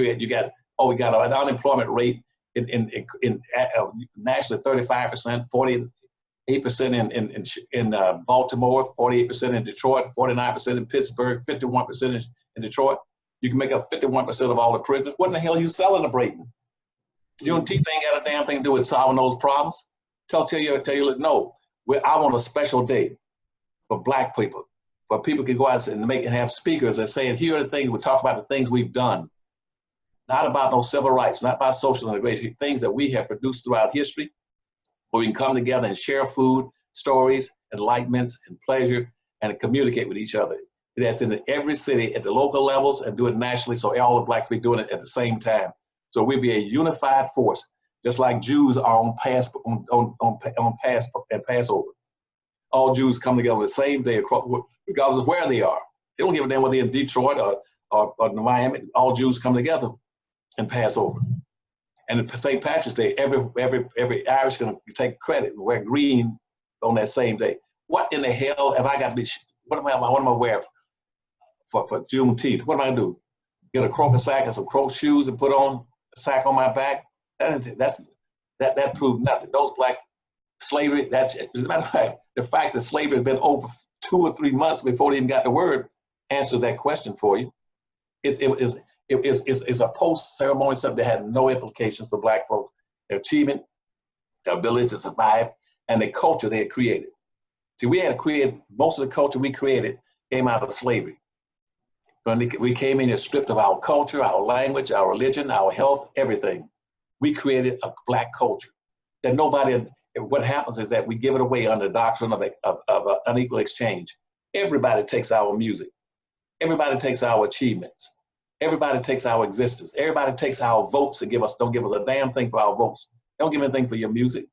You got, oh, we got an unemployment rate in nationally 35%, 48% in Baltimore, 48% in Detroit, 49% in Pittsburgh, 51% in Detroit. You can make up 51% of all the prisoners. What in the hell are you celebrating? Juneteenth ain't got a damn thing to do with solving those problems. Tell you, no. I want a special day for Black people, for people can go out and have speakers that say, here are the things, we talk about the things we've done. Not about no civil rights, not about social integration, things that we have produced throughout history, where we can come together and share food, stories, enlightenments, and pleasure, and communicate with each other. That's in every city at the local levels and do it nationally, so all the Blacks be doing it at the same time. So we'll be a unified force, just like Jews are on Passover. All Jews come together the same day, regardless of where they are. They don't give a damn whether they're in Detroit or Miami. All Jews come together and Passover. And St. Patrick's Day, every Irish can take credit and wear green on that same day. What in the hell have I got to be? What am I wearing for Juneteenth? What am I gonna do? Get a croaker sack and some crow shoes and put on a sack on my back? That proved nothing. Those Black slavery. As a matter of fact, the fact that slavery has been over 2 or 3 months before they even got the word answers that question for you. It's a post-ceremony something that had no implications for Black folks, their achievement, their ability to survive, and the culture they had created. See, we had to create, most of the culture we created came out of slavery. We came in here stripped of our culture, our language, our religion, our health, everything. We created a Black culture that nobody, what happens is that we give it away under the doctrine of unequal exchange. Everybody takes our music. Everybody takes our achievements. Everybody takes our existence. Everybody takes our votes and don't give us a damn thing for our votes. They don't give anything for your music.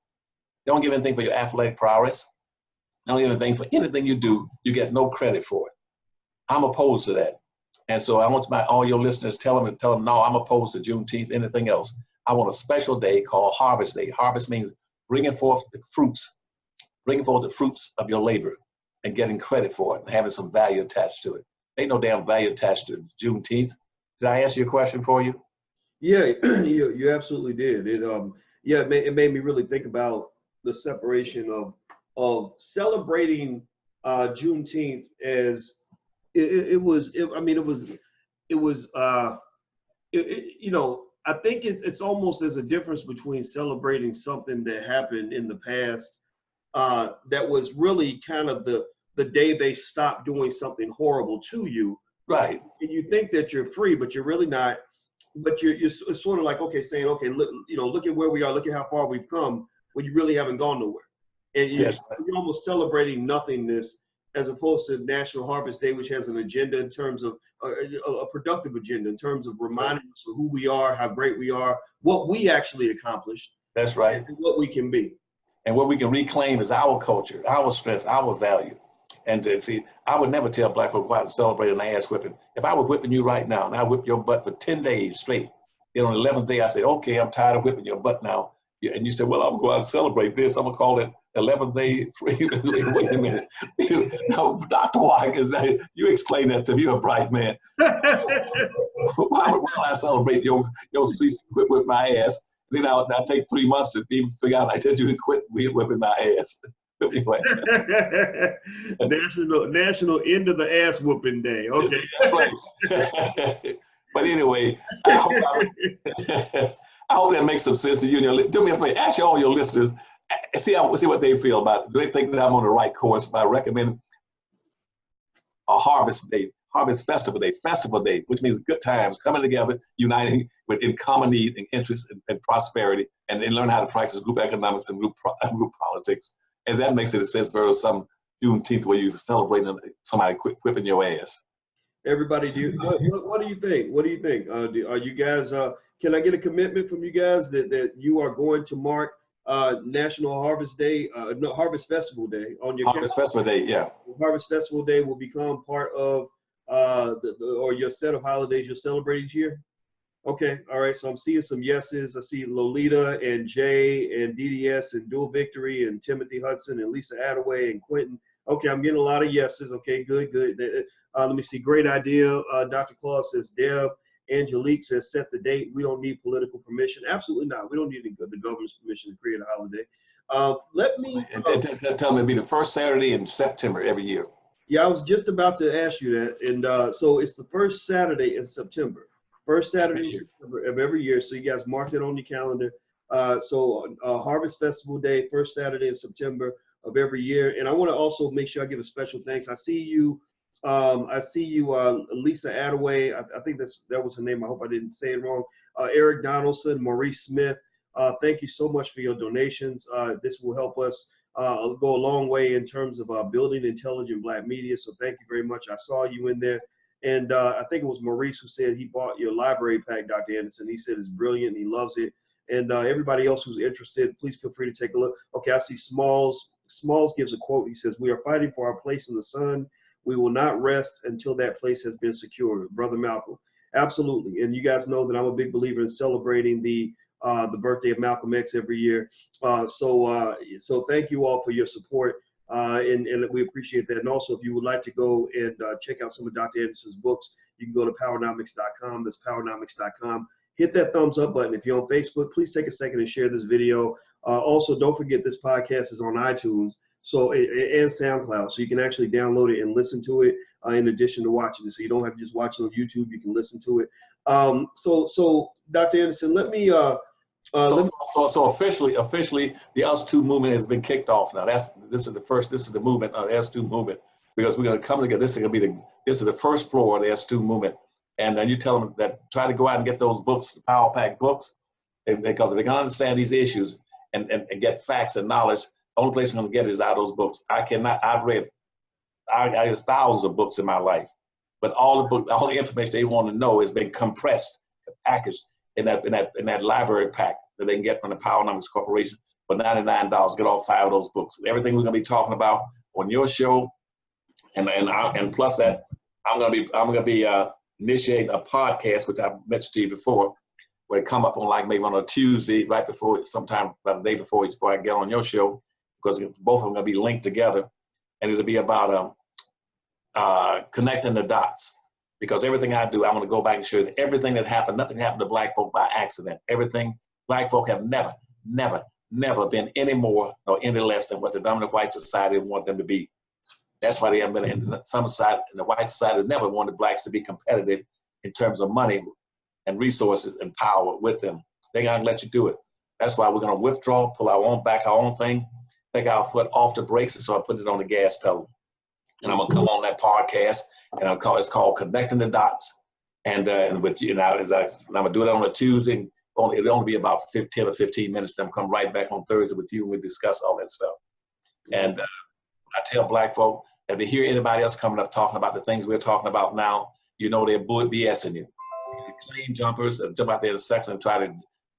They don't give anything for your athletic prowess. They don't give anything for anything you do. You get no credit for it. I'm opposed to that. And so I want all your listeners, tell them, no, I'm opposed to Juneteenth, anything else. I want a special day called Harvest Day. Harvest means bringing forth the fruits of your labor and getting credit for it and having some value attached to it. Ain't no damn value attached to Juneteenth. Did I answer your question for you? Yeah, you absolutely did. It made me really think about the separation of celebrating Juneteenth as I think it's almost there's a difference between celebrating something that happened in the past that was really kind of the day they stopped doing something horrible to you. Right. And you think that you're free, but you're really not. But you're sort of like, saying, look at where we are, look at how far we've come, when you really haven't gone nowhere. And you're almost celebrating nothingness, as opposed to National Harvest Day, which has an agenda in terms of a productive agenda in terms of reminding us of who we are, how great we are, what we actually accomplished. That's right. And what we can be. And what we can reclaim is our culture, our strengths, our value. And see, I would never tell Black folk go out and celebrate an ass whipping. If I were whipping you right now and I whip your butt for 10 days straight, then on the 11th day I say, okay, I'm tired of whipping your butt now. And you said, well, I'm going to go out and celebrate this. I'm going to call it 11th day free. Wait a minute. No, Dr. Watkins, you explain that to me. You're a bright man. Why would I celebrate your cease to quit with my ass? Then I'll take 3 months to even figure out I did you quit whipping my ass. Anyway. National end of the ass whooping day. Okay. That's right. But anyway, I hope that makes some sense to you. Do me a favor, ask all your listeners, see what they feel about it. Do they think that I'm on the right course by recommending a Harvest Festival Day, which means good times, coming together, uniting in common need and interest and prosperity, and then learn how to practice group economics and group politics. And that makes it a sense versus some Juneteenth where you're celebrating somebody whipping your ass. Everybody, what do you think? What do you think? Are you guys? Can I get a commitment from you guys that you are going to mark National Harvest Day, Harvest Festival Day on your Harvest Festival Day? Yeah. Harvest Festival Day will become part of or your set of holidays you'll celebrate each year. Okay, all right. So I'm seeing some yeses. I see Lolita and Jay and DDS and Dual Victory and Timothy Hudson and Lisa Attaway and Quentin. Okay, I'm getting a lot of yeses. Okay, good. Let me see. Great idea. Dr. Claud says Deb Angelique says, set the date. We don't need political permission. Absolutely not. We don't need the government's permission to create a holiday. Let me tell me it'll be the first Saturday in September every year. Yeah, I was just about to ask you that. And so it's the first Saturday in September. First Saturday in September of every year. So you guys mark it on your calendar. So Harvest Festival Day, first Saturday in September of every year. And I want to also make sure I give a special thanks. I see you, Lisa Attaway. I think that was her name. I hope I didn't say it wrong. Eric Donaldson, Maurice Smith. Thank you so much for your donations. This will help us go a long way in terms of building intelligent Black media. So thank you very much. I saw you in there. And I think it was Maurice who said he bought your library pack, Dr. Anderson. He said it's brilliant. He loves it. And everybody else who's interested, please feel free to take a look. Okay, I see Smalls. Smalls gives a quote. He says, "We are fighting for our place in the sun. We will not rest until that place has been secured." Brother Malcolm. Absolutely. And you guys know that I'm a big believer in celebrating the birthday of Malcolm X every year. So thank you all for your support. And we appreciate that. And also, if you would like to go and check out some of Dr. Anderson's books, you can go to powernomics.com. That's powernomics.com. Hit that thumbs up button. If you're on Facebook, please take a second and share this video. Also, don't forget this podcast is on iTunes and SoundCloud, so you can actually download it and listen to it in addition to watching it. So you don't have to just watch it on YouTube. You can listen to it. So Dr. Anderson, let me. So officially, the Us Too movement has been kicked off now. This is the movement of the Us Too movement, because we're going to come together. This is the first floor of the Us Too movement. And then you tell them that try to go out and get those books, the Power Pack books, because if they're going to understand these issues and get facts and knowledge, the only place I'm going to get is out of those books. I read thousands of books in my life, but all the information they want to know has been compressed, packaged in that library pack that they can get from the Powernomics Corporation for $99. Get all 5 of those books. Everything we're going to be talking about on your show, and plus that, I'm going to be initiating a podcast, which I've mentioned to you before, where it come up on like maybe on a Tuesday, right before, sometime about the day before I get on your show, because both of them are going to be linked together, and it'll be about connecting the dots. Because everything I do, I want to go back and show you that everything that happened, nothing happened to Black folk by accident. Everything, Black folk have never been any more nor any less than what the dominant white society want them to be. That's why they haven't been in some side, and the white society has never wanted Blacks to be competitive in terms of money and resources and power with them. They're not gonna let you do it. That's why we're gonna withdraw, pull our own thing, take our foot off the brakes, and so I put it on the gas pedal. And I'm gonna come on that podcast, and it's called Connecting the Dots. And with you now, I'm gonna do it on a Tuesday. And it'll only be about 10 or 15 minutes. Then come right back on Thursday with you, and we discuss all that stuff. And I tell Black folk, if they hear anybody else coming up talking about the things we're talking about now, you know they're BSing you. The claim jumpers jump out there in the section and try to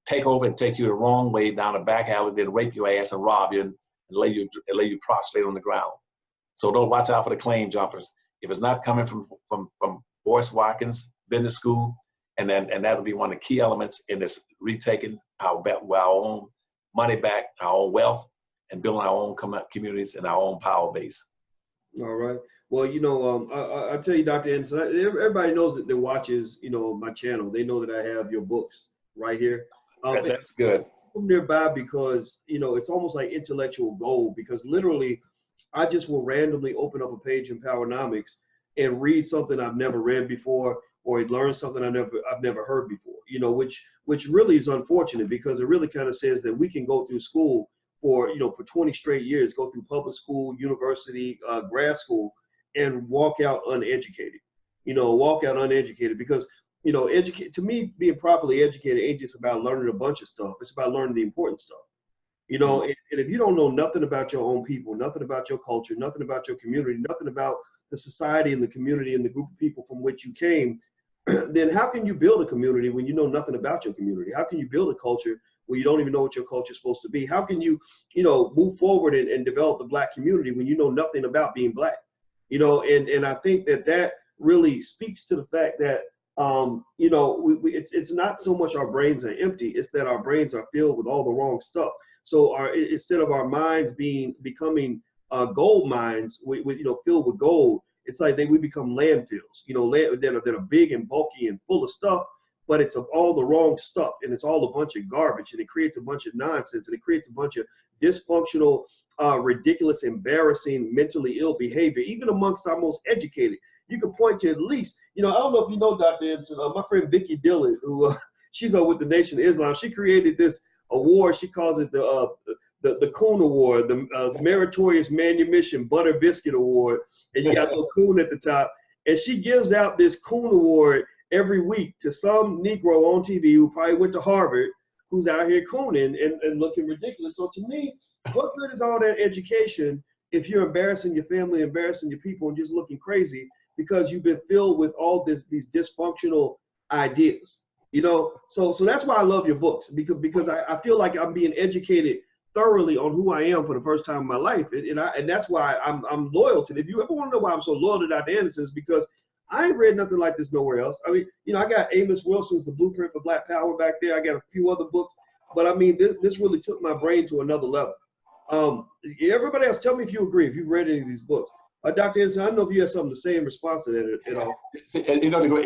take over and take you the wrong way down a back alley, then rape your ass and rob you and lay you prostrate on the ground. So don't watch out for the claim jumpers. If it's not coming from Boyce Watkins Business School, and that'll be one of the key elements in this retaking our own money back, our own wealth, and building our own communities and our own power base. All right. Well, I tell you, Dr. Anderson, everybody knows that watches, my channel. They know that I have your books right here. That's good. I'm nearby because, it's almost like intellectual gold, because literally I just will randomly open up a page in Powernomics and read something I've never read before, or learn something I've never heard before, which really is unfortunate, because it really kind of says that we can go through school for 20 straight years, go through public school, university, grad school, and walk out uneducated, because, to me, being properly educated ain't just about learning a bunch of stuff. It's about learning the important stuff, and if you don't know nothing about your own people, nothing about your culture, nothing about your community, nothing about the society and the community and the group of people from which you came, then how can you build a community when you know nothing about your community? How can you build a culture where you don't even know what your culture is supposed to be? How can you, move forward and develop the Black community when you know nothing about being Black? And I think that really speaks to the fact that, it's not so much our brains are empty, it's that our brains are filled with all the wrong stuff. So instead of our minds becoming gold mines, filled with gold, it's like we become landfills, that are big and bulky and full of stuff but it's of all the wrong stuff, and it's all a bunch of garbage, and it creates a bunch of nonsense, and it creates a bunch of dysfunctional, ridiculous, embarrassing, mentally ill behavior, even amongst our most educated. You can point to at least, I don't know if you know Dr. Anderson, my friend Vicki Dillon, who she's with the Nation of Islam. She created this award. She calls it the Coon Award, the Meritorious Manumission Butter Biscuit Award, and you got the coon at the top. And she gives out this Coon Award every week to some Negro on TV who probably went to Harvard, who's out here cooning and looking ridiculous. So to me, what good is all that education if you're embarrassing your family, embarrassing your people, and just looking crazy because you've been filled with all these dysfunctional ideas? So that's why I love your books, because I feel like I'm being educated thoroughly on who I am for the first time in my life, and that's why I'm loyal to it. If you ever want to know why I'm so loyal to Dr. Anderson, is because I ain't read nothing like this nowhere else. I mean, I got Amos Wilson's The Blueprint for Black Power back there. I got a few other books, but I mean, this really took my brain to another level. Everybody else, tell me if you agree, if you've read any of these books. Dr. Anderson, I don't know if you have something to say in response to that at all.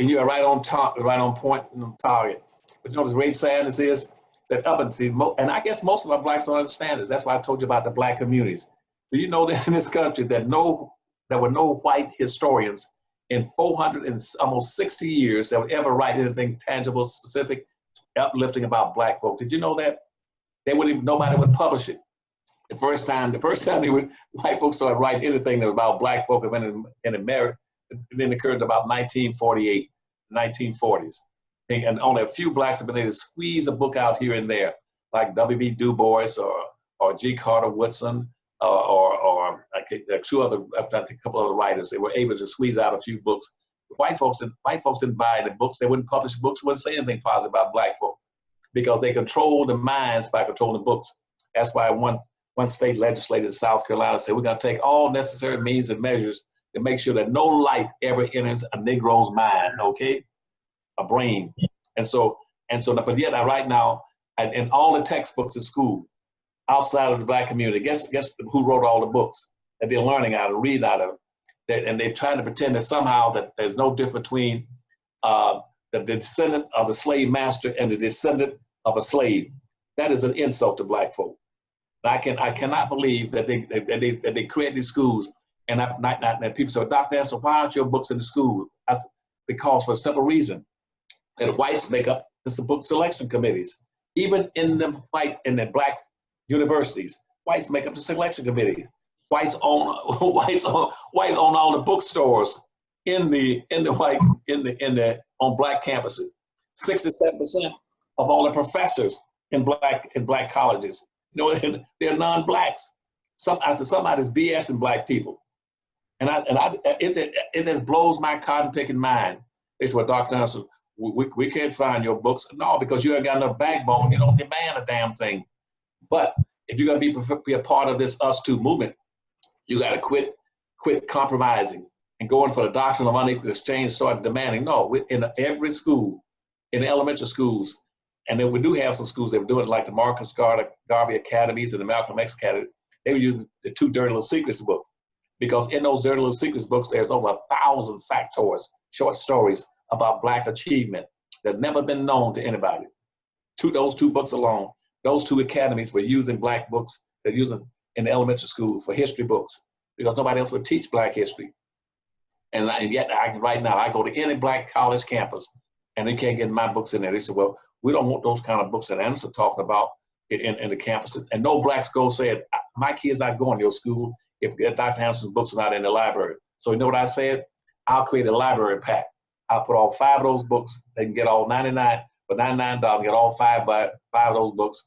You're right on top, right on point, on target. But the great sadness is that and I guess most of our blacks don't understand this. That's why I told you about the black communities. Do you know that in this country there were no white historians in 400 and almost 60 years that would ever write anything tangible, specific, uplifting about black folk? Did you know that? Nobody would publish it. The first time white folks started writing anything about black folk in America, it then occurred about 1948, 1940s. And only a few blacks have been able to squeeze a book out here and there, like W.B. Du Bois or G. Carter Woodson or a couple other writers. They were able to squeeze out a few books. White folks didn't buy the books. They wouldn't publish books. Wouldn't say anything positive about black folk because they control the minds by controlling the books. That's why one state legislator in South Carolina said, we're going to take all necessary means and measures to make sure that no light ever enters a Negro's mind, okay? A brain. But yet right now, in all the textbooks in school, outside of the black community, guess who wrote all the books that they're learning out of, read out of? And they're trying to pretend that somehow that there's no difference between the descendant of the slave master and the descendant of a slave. That is an insult to black folk. I cannot believe that they create these schools and people say, Dr. Anderson, why aren't your books in the school? Because for a simple reason, that whites make up the book selection committees. Even in the black universities, whites make up the selection committee. Whites own all the bookstores on black campuses. 67% of all the professors in black colleges, they're non-blacks. Somebody's BSing black people, and it just blows my cotton picking mind. They say, well, Dr. Anderson, we can't find your books. No, because you ain't got enough backbone. You don't demand a damn thing. But if you're going to be a part of this Us Too movement, you got to quit compromising and going for the doctrine of unequal exchange, start demanding. No, in every school, in the elementary schools, and then we do have some schools that were doing it, like the Marcus Garvey Academies and the Malcolm X Academy. They were using the 2 Dirty Little Secrets book, because in those Dirty Little Secrets books, there's over 1,000 factoids, short stories about black achievement that have never been known to anybody. Those 2 books alone, those 2 academies were using black books. They're using in the elementary school for history books because nobody else would teach black history. And yet right now I go to any black college campus and they can't get my books in there. They say, well, we don't want those kind of books that Anderson talking about in the campuses. And no blacks go say, my kid's not going to your school if Dr. Anderson's books are not in the library. So you know what I said? I'll create a library pack. I'll put all 5 of those books. They can get all 99 for $99, get all 5 of those books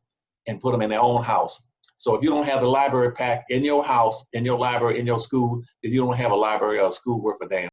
and put them in their own house. So if you don't have the library pack in your house, in your library, in your school, then you don't have a library or a school worth a damn.